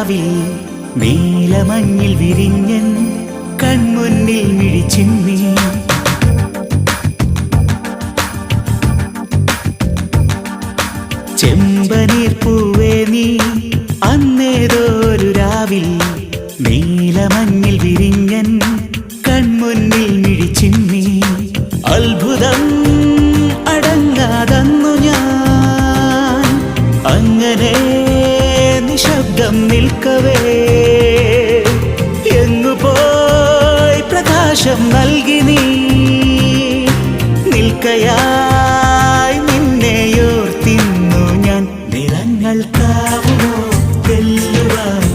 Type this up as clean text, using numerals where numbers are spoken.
രാവിൽ നീലമഞ്ഞിൽ വിരിഞ്ഞൻ കൺമുന്നിൽ മിഴിച്ചിന്നി ചെമ്പനീർ പൂവേ നീ അന്നേതൊരു രാവിൽ നീലമഞ്ഞിൽ വിരിഞ്ഞൻ കൺമുന്നിൽ മിഴിച്ചിന്നി അത്ഭുതം അടങ്ങാതന്നു ഞാൻ അങ്ങനെ നിശബ്ദം നിൽക്കവേ എങ്ങുപോയി പ്രകാശം നൽകി നീ നിൽക്കയായി നിന്നെയോർത്തിന്നു ഞാൻ നിറങ്ങൾ കാവുമോ വെല്ലുവാൻ